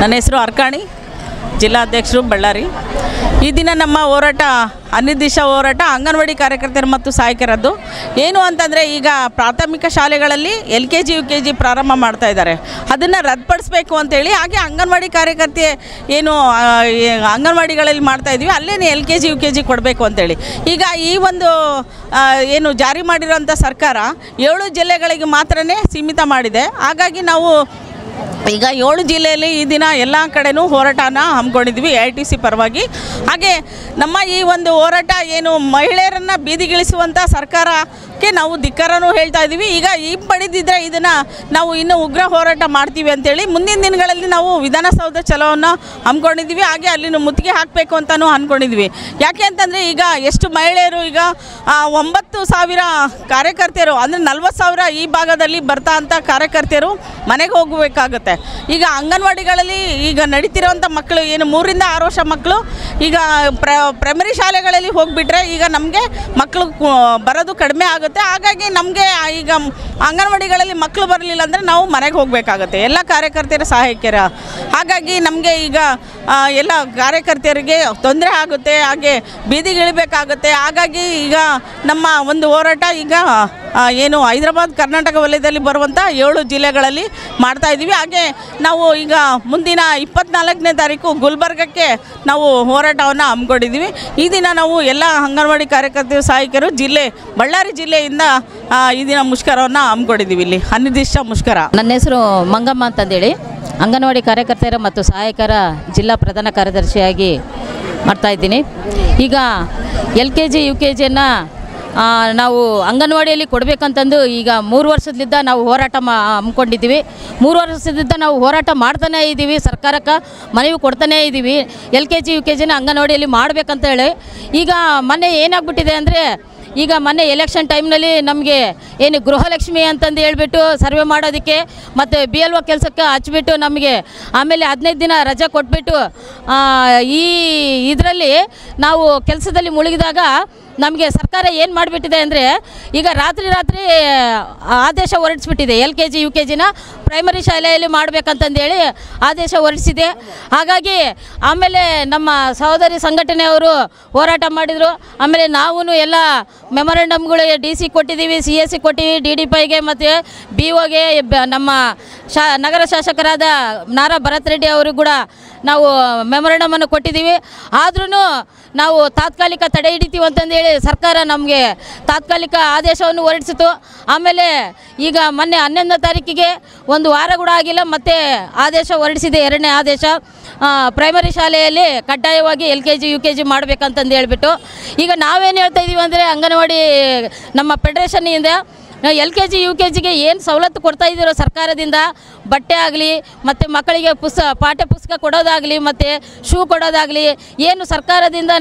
ನನ್ನ ಹೆಸರು ಅರ್ಕಾಣಿ, ಜಿಲ್ಲಾಧ್ಯಕ್ಷರು ಬಳ್ಳಾರಿ. ಈ ದಿನ ನಮ್ಮ ಹೋರಾಟ ಅನಿರ್ದಿಷ್ಟ ಹೋರಾಟ ಅಂಗನವಾಡಿ ಕಾರ್ಯಕರ್ತರು ಮತ್ತು ಸಹಾಯಕರದ್ದು. ಏನು ಅಂತಂದರೆ, ಈಗ ಪ್ರಾಥಮಿಕ ಶಾಲೆಗಳಲ್ಲಿ LKG UKG ಪ್ರಾರಂಭ ಮಾಡ್ತಾ ಇದ್ದಾರೆ. ಅದನ್ನು ರದ್ದುಪಡಿಸಬೇಕು ಅಂತೇಳಿ, ಹಾಗೆ ಅಂಗನವಾಡಿ ಕಾರ್ಯಕರ್ತೆ ಏನು ಅಂಗನವಾಡಿಗಳಲ್ಲಿ ಮಾಡ್ತಾಯಿದ್ವಿ ಅಲ್ಲೇ LKG UKG ಕೊಡಬೇಕು ಅಂತೇಳಿ ಈಗ ಈ ಒಂದು ಏನು ಜಾರಿ ಮಾಡಿರೋಂಥ ಸರ್ಕಾರ 7 ಜಿಲ್ಲೆಗಳಿಗೆ ಮಾತ್ರನೇ ಸೀಮಿತ ಮಾಡಿದೆ. ಹಾಗಾಗಿ ನಾವು ಈಗ 7 ಜಿಲ್ಲೆಯಲ್ಲಿ ಈ ದಿನ ಎಲ್ಲ ಕಡೆನೂ ಹೋರಾಟನ ಹಮ್ಮಿಕೊಂಡಿದ್ವಿ AITC ಪರವಾಗಿ. ಹಾಗೆ ನಮ್ಮ ಈ ಒಂದು ಹೋರಾಟ ಏನು ಮಹಿಳೆಯರನ್ನು ಬೀದಿಗಿಳಿಸುವಂಥ ಸರ್ಕಾರಕ್ಕೆ ನಾವು ಧಿಕ್ಕಾರನೂ ಹೇಳ್ತಾ ಇದ್ದೀವಿ. ಈಗ ಪಡೆದಿದ್ದರೆ ಇದನ್ನು ನಾವು ಇನ್ನೂ ಉಗ್ರ ಹೋರಾಟ ಮಾಡ್ತೀವಿ ಅಂತೇಳಿ ಮುಂದಿನ ದಿನಗಳಲ್ಲಿ ನಾವು ವಿಧಾನಸೌಧ ಚಲೋವನ್ನು ಹಮ್ಮಿಕೊಂಡಿದ್ವಿ. ಹಾಗೆ ಅಲ್ಲಿನ ಮುತ್ತಿಗೆ ಹಾಕಬೇಕು ಅಂತಲೂ ಅಂದ್ಕೊಂಡಿದ್ವಿ. ಯಾಕೆ ಅಂತಂದರೆ, ಈಗ ಎಷ್ಟು ಮಹಿಳೆಯರು ಈಗ 9,000 ಕಾರ್ಯಕರ್ತೆಯರು ಅಂದರೆ 40,000 ಈ ಭಾಗದಲ್ಲಿ ಬರ್ತಾ ಅಂಥ ಕಾರ್ಯಕರ್ತೆಯರು ಮನೆಗೆ ಹೋಗಬೇಕಾಗುತ್ತೆ. ಈಗ ಅಂಗನವಾಡಿಗಳಲ್ಲಿ ಈಗ ನಡೀತಿರೋಂಥ ಮಕ್ಕಳು ಏನು 3 ರಿಂದ 6 ವರ್ಷ ಮಕ್ಕಳು ಈಗ ಪ್ರೈಮರಿ ಶಾಲೆಗಳಲ್ಲಿ ಹೋಗಿಬಿಟ್ರೆ ಈಗ ನಮಗೆ ಮಕ್ಕಳು ಬರೋದು ಕಡಿಮೆ ಆಗುತ್ತೆ. ಹಾಗಾಗಿ ನಮಗೆ ಈಗ ಅಂಗನವಾಡಿಗಳಲ್ಲಿ ಮಕ್ಕಳು ಬರಲಿಲ್ಲ ಅಂದರೆ ನಾವು ಮನೆಗೆ ಹೋಗಬೇಕಾಗತ್ತೆ, ಎಲ್ಲ ಕಾರ್ಯಕರ್ತೆಯರ ಸಹಾಯಕರ. ಹಾಗಾಗಿ ನಮಗೆ ಈಗ ಎಲ್ಲ ಕಾರ್ಯಕರ್ತೆಯರಿಗೆ ತೊಂದರೆ ಆಗುತ್ತೆ, ಹಾಗೆ ಬೀದಿಗಿಳಿಬೇಕಾಗುತ್ತೆ. ಹಾಗಾಗಿ ಈಗ ನಮ್ಮ ಒಂದು ಹೋರಾಟ ಈಗ ಏನು ಹೈದರಾಬಾದ್ ಕರ್ನಾಟಕ ವಲಯದಲ್ಲಿ ಬರುವಂಥ 7 ಜಿಲ್ಲೆಗಳಲ್ಲಿ ಮಾಡ್ತಾಯಿದ್ದೀವಿ. ಹಾಗೆ ನಾವು ಈಗ ಮುಂದಿನ 24ನೇ ತಾರೀಕು ಗುಲ್ಬರ್ಗಕ್ಕೆ ನಾವು ಹೋರಾಟವನ್ನು ಹಮ್ಮಿಕೊಂಡಿದ್ದೀವಿ. ಈ ದಿನ ನಾವು ಎಲ್ಲ ಅಂಗನವಾಡಿ ಕಾರ್ಯಕರ್ತರು ಸಹಾಯಕರು ಬಳ್ಳಾರಿ ಜಿಲ್ಲೆಯಿಂದ ಈ ದಿನ ಮುಷ್ಕರವನ್ನು ಹಮ್ಮಿಕೊಂಡಿದ್ದೀವಿ, ಇಲ್ಲಿ ಅನಿರ್ದಿಷ್ಟ ಮುಷ್ಕರ. ನನ್ನ ಹೆಸರು ಮಂಗಮ್ಮ ಅಂತಂದೇಳಿ, ಅಂಗನವಾಡಿ ಕಾರ್ಯಕರ್ತರ ಮತ್ತು ಸಹಾಯಕರ ಜಿಲ್ಲಾ ಪ್ರಧಾನ ಕಾರ್ಯದರ್ಶಿಯಾಗಿ ಮಾಡ್ತಾಯಿದ್ದೀನಿ. ಈಗ LKG UKGಯನ್ನು ನಾವು ಅಂಗನವಾಡಿಯಲ್ಲಿ ಕೊಡಬೇಕಂತಂದು ಈಗ 3 ವರ್ಷದಿಂದ ನಾವು ಹೋರಾಟ ಹಮ್ಮಿಕೊಂಡಿದ್ದೀವಿ. 3 ವರ್ಷದಿಂದ ನಾವು ಹೋರಾಟ ಮಾಡ್ತಾನೇ ಇದ್ದೀವಿ, ಸರ್ಕಾರಕ್ಕೆ ಮನವಿ ಕೊಡ್ತಾನೇ ಇದ್ದೀವಿ LKG UKGನ ಅಂಗನವಾಡಿಯಲ್ಲಿ ಮಾಡಬೇಕಂತ ಹೇಳಿ. ಈಗ ಮೊನ್ನೆ ಏನಾಗ್ಬಿಟ್ಟಿದೆ ಅಂದರೆ, ಈಗ ಮೊನ್ನೆ ಎಲೆಕ್ಷನ್ ಟೈಮ್ನಲ್ಲಿ ನಮಗೆ ಏನು ಗೃಹಲಕ್ಷ್ಮಿ ಅಂತಂದು ಹೇಳ್ಬಿಟ್ಟು ಸರ್ವೆ ಮಾಡೋದಕ್ಕೆ ಮತ್ತು BLO ಕೆಲಸಕ್ಕೆ ಹಚ್ಬಿಟ್ಟು ನಮಗೆ ಆಮೇಲೆ 15 ದಿನ ರಜೆ ಕೊಟ್ಬಿಟ್ಟು ಈ ಇದರಲ್ಲಿ ನಾವು ಕೆಲಸದಲ್ಲಿ ಮುಳುಗಿದಾಗ ನಮಗೆ ಸರ್ಕಾರ ಏನು ಮಾಡಿಬಿಟ್ಟಿದೆ ಅಂದರೆ, ಈಗ ರಾತ್ರಿ ಆದೇಶ ಹೊರಡಿಸ್ಬಿಟ್ಟಿದೆ. LKG UKGನ ಪ್ರೈಮರಿ ಶಾಲೆಯಲ್ಲಿ ಮಾಡಬೇಕಂತಂದೇಳಿ ಆದೇಶ ಹೊರಡಿಸಿದೆ. ಹಾಗಾಗಿ ಆಮೇಲೆ ನಮ್ಮ ಸಹೋದರಿ ಸಂಘಟನೆಯವರು ಹೋರಾಟ ಮಾಡಿದರು. ಆಮೇಲೆ ನಾವು ಎಲ್ಲ ಮೆಮೊರಂಡಮ್ಗಳು DC ಕೊಟ್ಟಿದ್ದೀವಿ, CSC ಕೊಟ್ಟಿವಿ, DDPಗೆ ಮತ್ತು BOಗೆ. ನಮ್ಮ ನಗರ ಶಾಸಕರಾದ ನಾರಾ ಭರತ್ ರೆಡ್ಡಿ ಅವರು ಕೂಡ ನಾವು ಮೆಮೊರಂಡಮನ್ನು ಕೊಟ್ಟಿದ್ದೀವಿ. ಆದ್ರೂ ನಾವು ತಾತ್ಕಾಲಿಕ ತಡೆ ಹಿಡಿತೀವಿ ಅಂತಂದೇಳಿ ಸರ್ಕಾರ ನಮಗೆ ತಾತ್ಕಾಲಿಕ ಆದೇಶವನ್ನು ಹೊರಡಿಸಿತು. ಆಮೇಲೆ ಈಗ ಮೊನ್ನೆ 11ನೇ ತಾರೀಕಿಗೆ 1 ವಾರ ಕೂಡ ಆಗಿಲ್ಲ, ಮತ್ತೆ ಆದೇಶ ಹೊರಡಿಸಿದೆ, 2ನೇ ಆದೇಶ. ಪ್ರೈಮರಿ ಶಾಲೆಯಲ್ಲಿ ಕಡ್ಡಾಯವಾಗಿ LKG UKG ಮಾಡಬೇಕಂತಂದು ಹೇಳ್ಬಿಟ್ಟು ಈಗ ನಾವೇನು ಹೇಳ್ತಾ ಇದ್ದೀವಿ ಅಂದರೆ, ಅಂಗನವಾಡಿ ನಮ್ಮ ಫೆಡರೇಷನ್ನಿಂದ LKG UKGಗೆ ಏನು ಸವಲತ್ತು ಕೊಡ್ತಾ ಇದ್ದೀರೋ ಸರ್ಕಾರದಿಂದ, ಬಟ್ಟೆ ಆಗಲಿ ಮತ್ತು ಮಕ್ಕಳಿಗೆ ಪಾಠ್ಯ ಪುಸ್ತಕ ಕೊಡೋದಾಗಲಿ ಮತ್ತು ಶೂ ಕೊಡೋದಾಗಲಿ, ಏನು ಸರ್ಕಾರದಿಂದ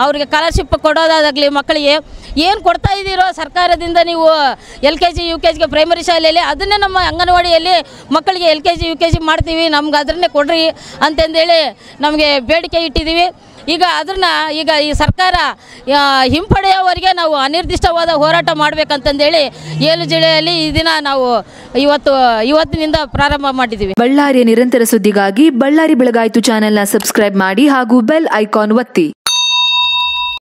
ಅವ್ರಿಗೆ ಸ್ಕಾಲರ್ಶಿಪ್ ಕೊಡೋದಾಗಲಿ, ಮಕ್ಕಳಿಗೆ ಏನು ಕೊಡ್ತಾ ಇದ್ದೀರೋ ಸರ್ಕಾರದಿಂದ ನೀವು LKG UKGಗೆ ಪ್ರೈಮರಿ ಶಾಲೆಯಲ್ಲಿ ಅದನ್ನೇ ನಮ್ಮ ಅಂಗನವಾಡಿಯಲ್ಲಿ ಮಕ್ಕಳಿಗೆ LKG UKG ಮಾಡ್ತೀವಿ, ನಮ್ಗೆ ಅದನ್ನೇ ಕೊಡ್ರಿ ಅಂತಂದೇಳಿ ನಮಗೆ ಬೇಡಿಕೆ ಇಟ್ಟಿದ್ದೀವಿ. ಈಗ ಈಗ ಈ ಸರ್ಕಾರ ಹಿಂಪಡೆಯೋವರೆಗೆ ನಾವು ಅನಿರ್ದಿಷ್ಟವಾದ ಹೋರಾಟ ಮಾಡಬೇಕಂತಂದೇಳಿ 7 ಜಿಲ್ಲೆಯಲ್ಲಿ ಈ ದಿನ ನಾವು ಇವತ್ತಿನಿಂದ ಪ್ರಾರಂಭ ಮಾಡಿದ್ದೀವಿ. ಬಳ್ಳಾರಿಯ ನಿರಂತರ ಸುದ್ದಿಗಾಗಿ ಬಳ್ಳಾರಿ ಬೆಳಗಾಯಿತು ಚಾನೆಲ್ನ ಸಬ್ಸ್ಕ್ರೈಬ್ ಮಾಡಿ ಹಾಗೂ ಬೆಲ್ ಐಕಾನ್ ಒತ್ತಿ.